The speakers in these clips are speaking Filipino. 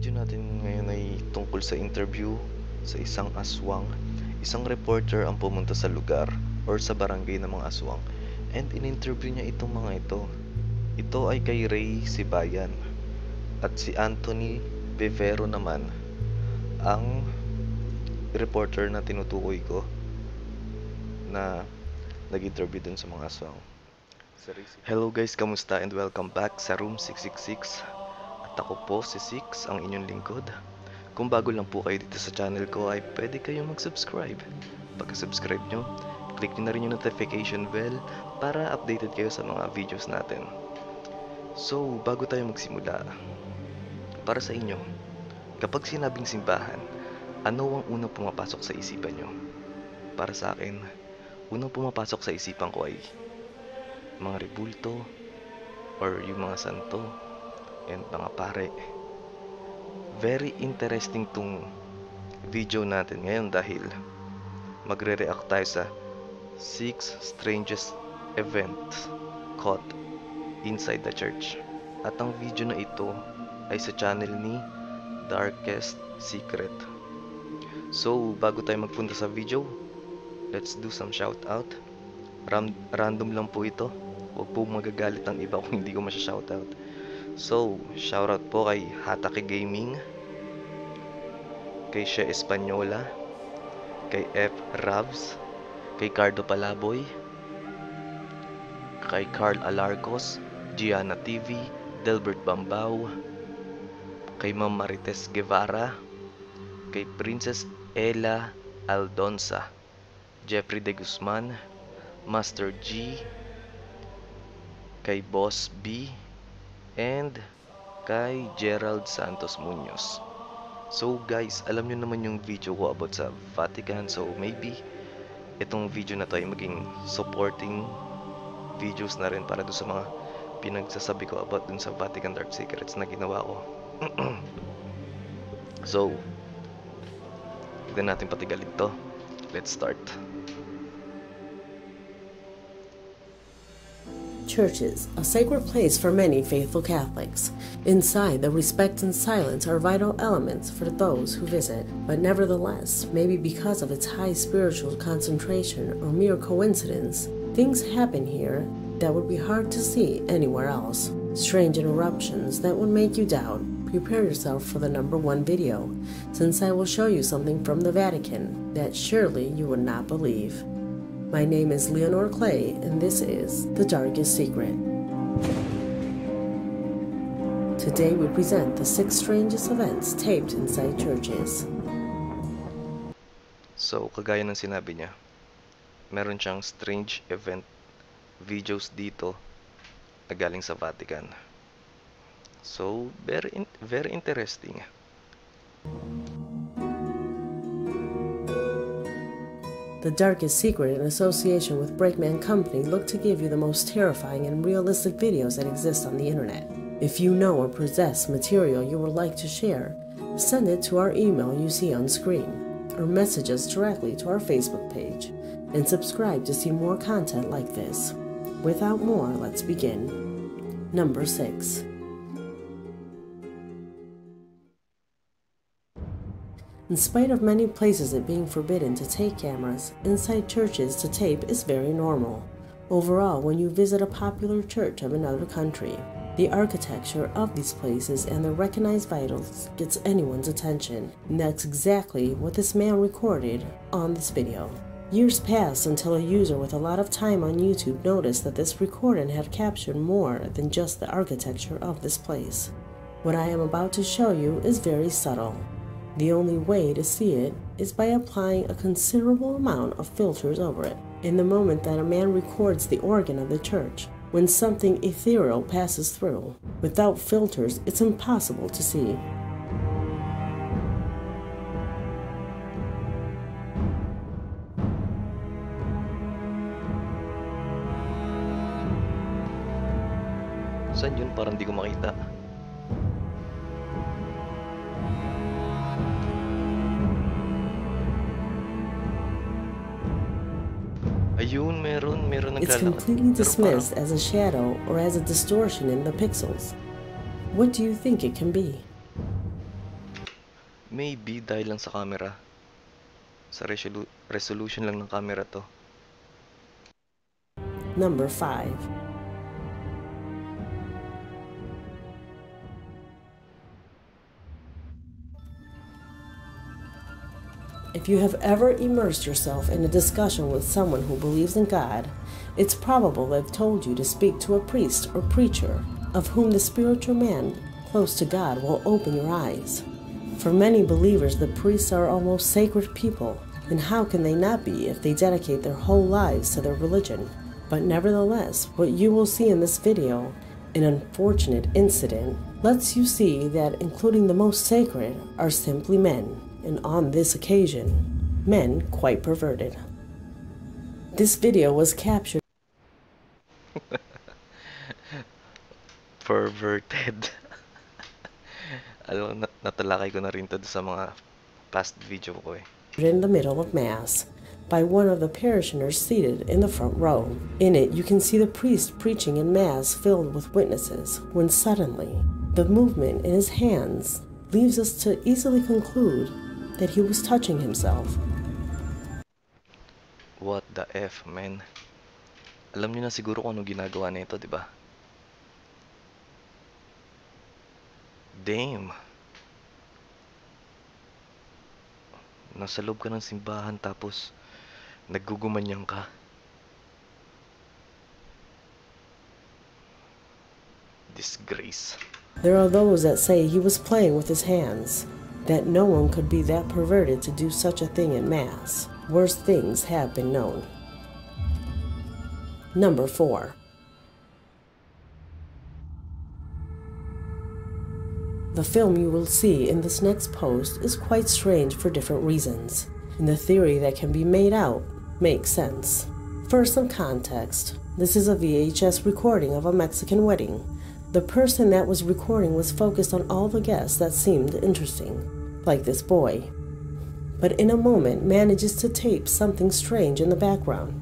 video natin ngayon ay tungkol sa interview sa isang aswang. Isang reporter ang pumunta sa lugar or sa barangay ng mga aswang, and in-interview niya itong mga ito. Ito ay kay Ray Sibayan at si Anthony Bevero naman ang reporter na tinutukoy ko na nag-interview dun sa mga aswang. Hello guys, kamusta and welcome back sa room 666. At ako po si Six, ang inyong lingkod. Kung bago lang po kayo dito sa channel ko ay pwede kayong mag-subscribe. Pagka-subscribe nyo, click nyo na rin yung notification bell para updated kayo sa mga videos natin. So, bago tayo magsimula, para sa inyo, kapag sinabing simbahan, ano ang unang pumapasok sa isipan nyo? Para sa akin, unang pumapasok sa isipan ko ay mga rebulto or yung mga santo and mga pare. Very interesting tong video natin ngayon dahil magre-react tayo sa 6 strangest events caught inside the church. At ang video na ito ay sa channel ni Darkest Secret. So, bago tayo magpunta sa video, let's do some shout out. Random lang po ito. Huwag po magagalit ang iba kung hindi ko masya-shout out. So, shoutout po kay Hatake Gaming, kay She Espanyola, kay F. Ravs, kay Cardo Palaboy, kay Carl Alarcos, Gianna TV, Delbert Bambao, kay Ma'am Marites Guevara, kay Princess Ella Aldonza, Jeffrey De Guzman, Master G, kay Boss B, and kay Gerald Santos Munoz. So guys, alam nyo naman yung video ko about sa Vatican, so maybe itong video na to ay maging supporting videos na rin para doon sa mga pinagsasabi ko about dun sa Vatican Dark Secrets na ginawa ko. So, tignan natin patigalin to. Let's start. Churches, a sacred place for many faithful Catholics. Inside, the respect and silence are vital elements for those who visit, but nevertheless, maybe because of its high spiritual concentration or mere coincidence, things happen here that would be hard to see anywhere else. Strange interruptions that would make you doubt. Prepare yourself for the #1 video, since I will show you something from the Vatican that surely you would not believe. My name is Leonor Clay, and this is The Darkest Secret. Today we present the 6 strangest events taped inside churches. So, kagaya ng sinabi niya, meron siyang strange event videos dito na galing sa Vatican. So, very interesting. The Darkest Secret, in association with Breakman Company, look to give you the most terrifying and realistic videos that exist on the internet. If you know or possess material you would like to share, send it to our email you see on screen, or message us directly to our Facebook page, and subscribe to see more content like this. Without more, let's begin. Number 6. In spite of many places it being forbidden to take cameras, inside churches to tape is very normal. Overall, when you visit a popular church of another country, the architecture of these places and their recognized vitals gets anyone's attention, and that's exactly what this man recorded on this video. Years passed until a user with a lot of time on YouTube noticed that this recording had captured more than just the architecture of this place. What I am about to show you is very subtle. The only way to see it is by applying a considerable amount of filters over it. In the moment that a man records the organ of the church, when something ethereal passes through, without filters, it's impossible to see. Saan yun? Parang di ko makita. Ayun, meron It's completely dismissed as a shadow or as a distortion in the pixels. What do you think it can be? Maybe dahil lang sa camera. Sa resolution lang ng camera to. Number 5. If you have ever immersed yourself in a discussion with someone who believes in God, it's probable they've told you to speak to a priest or preacher, of whom the spiritual man close to God will open your eyes. For many believers, the priests are almost sacred people, and how can they not be if they dedicate their whole lives to their religion? But nevertheless, what you will see in this video, an unfortunate incident, lets you see that including the most sacred are simply men, and on this occasion, men quite perverted. This video was captured Perverted. Alam mo, natalakay ko na rin to sa mga past video ko eh. in the middle of Mass by one of the parishioners seated in the front row. In it, you can see the priest preaching in Mass filled with witnesses, when suddenly, the movement in his hands leaves us to easily conclude that he was touching himself. What the F, man? Alam niyo na siguro kung ano ginagawa nito, di ba? Damn. Nasa loob ka ng simbahan tapos naggugumanyang ka. Disgrace. There are those that say he was playing with his hands, that no one could be that perverted to do such a thing in Mass. Worse things have been known. Number 4. The film you will see in this next post is quite strange for different reasons, and the theory that can be made out makes sense. For some context, this is a VHS recording of a Mexican wedding. The person that was recording was focused on all the guests that seemed interesting, like this boy, but in a moment manages to tape something strange in the background.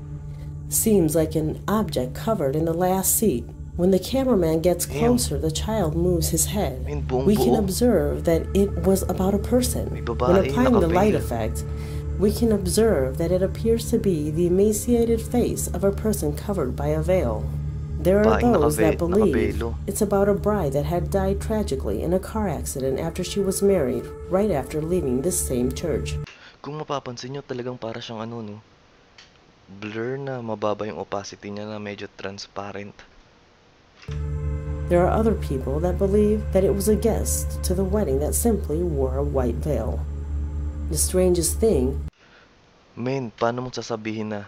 Seems like an object covered in the last seat. When the cameraman gets closer, the child moves his head. We can observe that it was about a person. When applying the light effect, we can observe that it appears to be the emaciated face of a person covered by a veil. There are those that believe it's about a bride that had died tragically in a car accident after she was married, right after leaving this same church. Kung mapapansin nyo, talagang para siyang ano, no? Blur na mababa yung opacity niya na medyo transparent. There are other people that believe that it was a guest to the wedding that simply wore a white veil. The strangest thing, Men, paano mo sasabihin na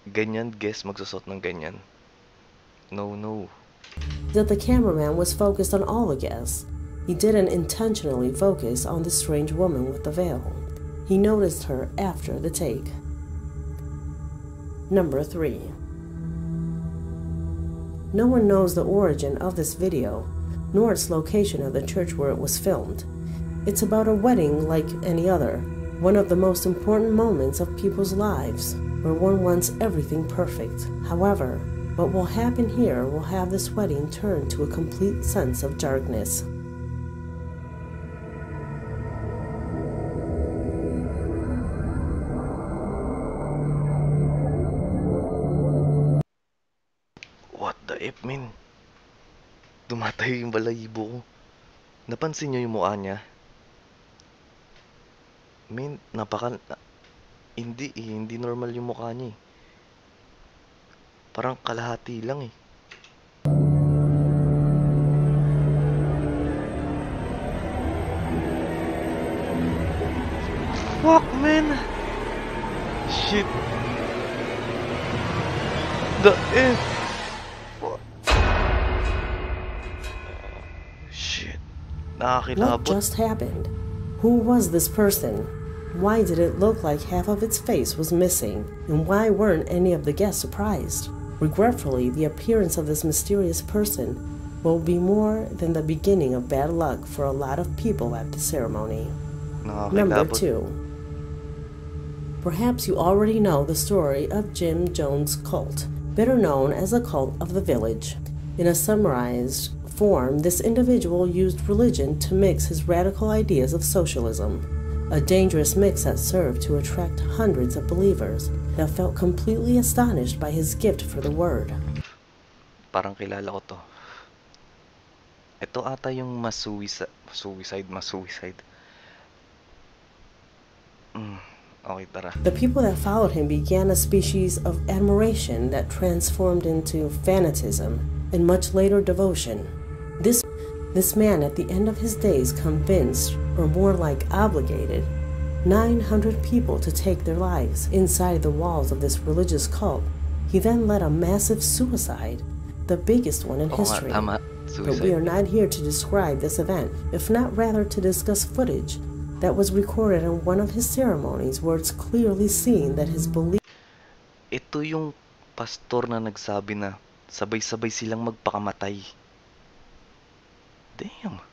ganyan guest magsusot ng ganyan? No, no. that the cameraman was focused on all the guests. He didn't intentionally focus on the strange woman with the veil. He noticed her after the take. Number 3. No one knows the origin of this video, nor its location of the church where it was filmed. It's about a wedding like any other, one of the most important moments of people's lives, where one wants everything perfect. However, what will happen here will have this wedding turn to a complete sense of darkness. What the F, men? Tumatayo yung balahibo ko. Napansin nyo yung mukha niya? Men, hindi normal yung mukha niya eh. Parang kalahati lang eh. Fuck, man! Shit! The F! Shit. What Nakakilabot. just happened? Who was this person? Why did it look like half of its face was missing? And why weren't any of the guests surprised? Regretfully, the appearance of this mysterious person will be more than the beginning of bad luck for a lot of people at the ceremony. Number 2. Perhaps you already know the story of Jim Jones' cult, better known as the cult of the village. In a summarized form, this individual used religion to mix his radical ideas of socialism, a dangerous mix that served to attract hundreds of believers that felt completely astonished by his gift for the word. Parang kilala ko to. Ito ata yung suicide. Okay, tara. The people that followed him began a species of admiration that transformed into fanatism and much later devotion. This man at the end of his days convinced, or more like obligated, 900 people to take their lives inside the walls of this religious cult. He then led a massive suicide, the biggest one in history. Tama. But we are not here to describe this event, if not rather to discuss footage that was recorded in one of his ceremonies where it's clearly seen that his belief. Ito yung pastor na nagsabi na sabay-sabay silang magpakamatay. Damn.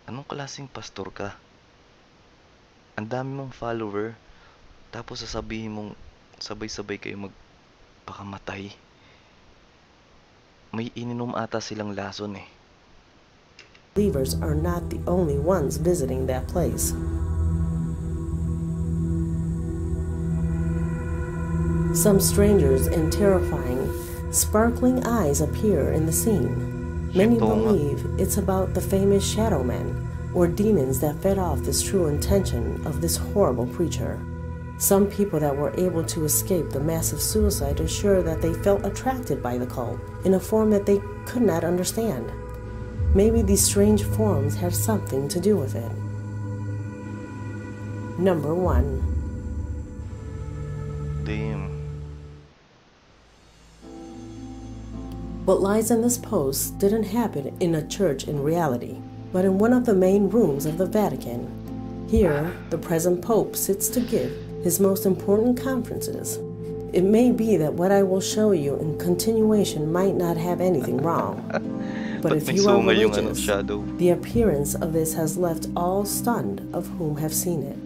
Anong klaseng pastor ka? Ang dami mong follower, tapos sasabihin mong sabay-sabay kayo magpakamatay. May ininom ata silang lason eh. Believers are not the only ones visiting that place. Some strangers and terrifying, sparkling eyes appear in the scene. Many believe it's about the famous shadow men, or demons that fed off this true intention of this horrible preacher. Some people that were able to escape the massive suicide assure that they felt attracted by the cult in a form that they could not understand. Maybe these strange forms had something to do with it. Number 1. Damn. What lies in this post didn't happen in a church in reality, but in one of the main rooms of the Vatican. Here, the present Pope sits to give his most important conferences. It may be that what I will show you in continuation might not have anything wrong. But if you are religious, the appearance of this has left all stunned of whom have seen it.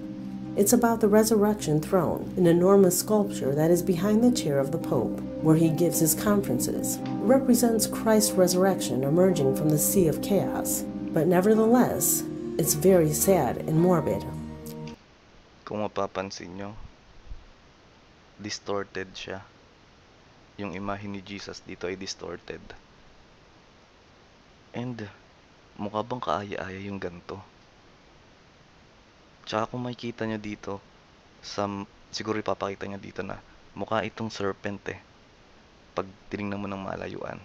It's about the resurrection throne, an enormous sculpture that is behind the chair of the Pope, where he gives his conferences. It represents Christ's resurrection emerging from the sea of chaos. But nevertheless, it's very sad and morbid. Kung mapapansin nyo, distorted siya. Yung imahe ni Jesus dito ay distorted. And mukha bang kaaya-aya yung ganito? Tsaka kung makikita nyo dito, siguro ipapakita nyo dito na mukha itong serpent eh. Pag tinignan mo ng malayuan.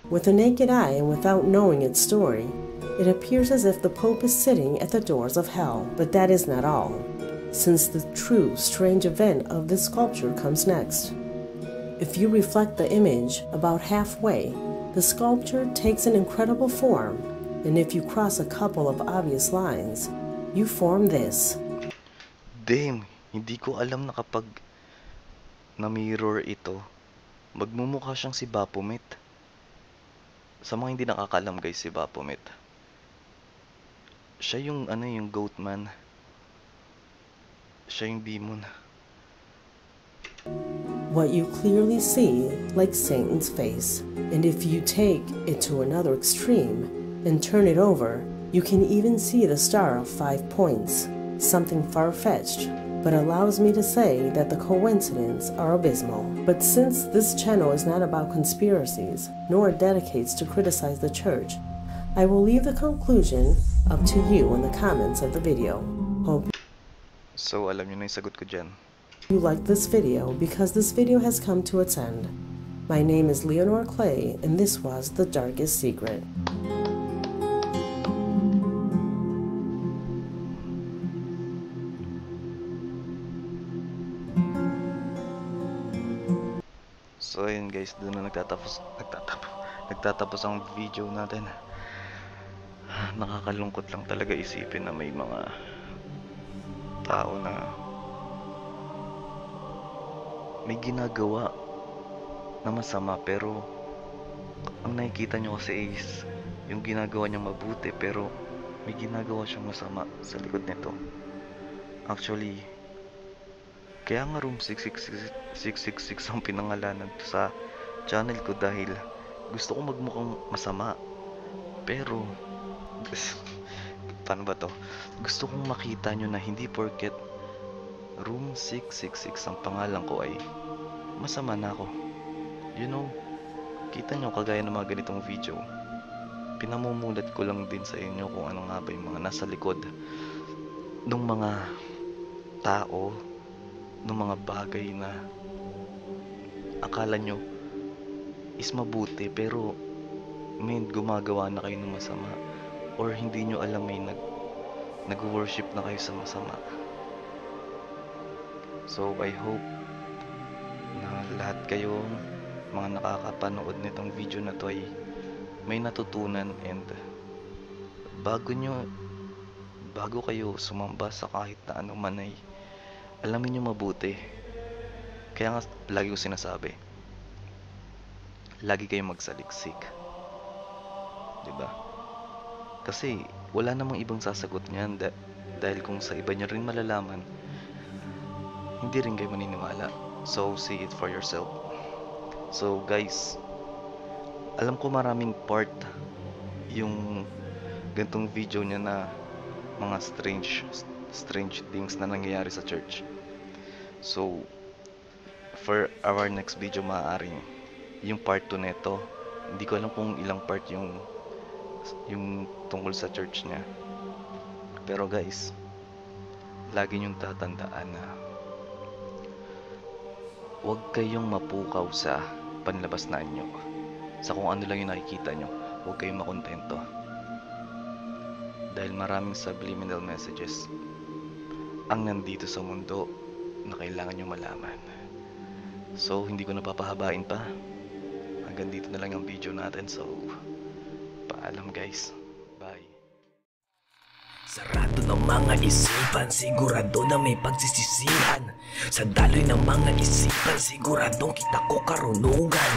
With the naked eye and without knowing its story, it appears as if the Pope is sitting at the doors of hell. But that is not all, since the true strange event of this sculpture comes next. If you reflect the image about halfway, the sculpture takes an incredible form, and if you cross a couple of obvious lines, you form this. Damn, hindi ko alam na kapag na-mirror ito, magmumukha siyang si Baphomet. Sa mga hindi nakakalam guys, si Baphomet. Siya yung yung goat man. Siya yung demon. What you clearly see like Satan's face, and if you take it to another extreme and turn it over, you can even see the star of 5 points, something far-fetched, but allows me to say that the coincidences are abysmal. But since this channel is not about conspiracies, nor dedicates to criticize the church, I will leave the conclusion up to you in the comments of the video. Hope So, alam niyo na yung sagot ko dyan. you liked this video, because this video has come to its end. My name is Leonor Clay, and this was The Darkest Secret. So ayun guys, doon na nagtatapos ang video natin. Nakakalungkot lang talaga isipin na may mga tao na may ginagawa na masama, pero ang nakikita nyo kasi is yung ginagawa niya mabuti, pero may ginagawa siyang masama sa likod nito. Actually, kaya nga room 666 ang pinangalanan sa channel ko, dahil gusto kong magmukhang masama. Pero, paano ba to? Gusto kong makita nyo na hindi porket room 666 ang pangalan ko ay masama na ako. You know, kita nyo kagaya ng mga ganitong video. Pinamumulat ko lang din sa inyo kung ano nga ba yung mga nasa likod ng mga tao, ng mga bagay na akala nyo is mabuti pero may gumagawa na kayo ng masama, or hindi nyo alam may nag-worship na kayo sa masama. So I hope na lahat kayo mga nakakapanood nitong video na to ay may natutunan, and bago kayo sumamba sa kahit na ano man ay alamin nyo mabuti. Kaya nga lagi ko sinasabi, lagi kayong magsaliksik, diba? Kasi wala namang ibang sasagot niyan, dahil kung sa iba nyo rin malalaman, hindi rin kayo maniniwala. So see it for yourself. So guys, alam ko maraming part yung gantong video niya na mga strange things na nangyayari sa church. So for our next video, maaaring yung part 2 nito. Hindi ko alam kung ilang part yung tungkol sa church niya. Pero guys, lagi niyong tatandaan na huwag kayong mapukaw sa panlabas na anyo. Sa kung ano lang yung nakikita nyo, huwag kayong makontento. Dahil maraming subliminal messages ang nandito sa mundo na kailangan nyo malaman. So hindi ko napapahabain pa. Hanggang dito na lang ang video natin. So paalam guys. Bye. Sarado ng mga isipan, sigurado na may pagsisisihan. Sa daloy ng mga isipan, siguradong kita ko karunungan.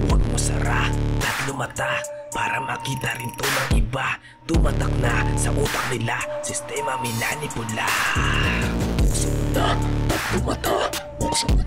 Huwag mo sara at lumata para makita rin to ng iba. Tumatak na sa utak nila, sistema minanipula. Buksan mo na at lumata, buksan mo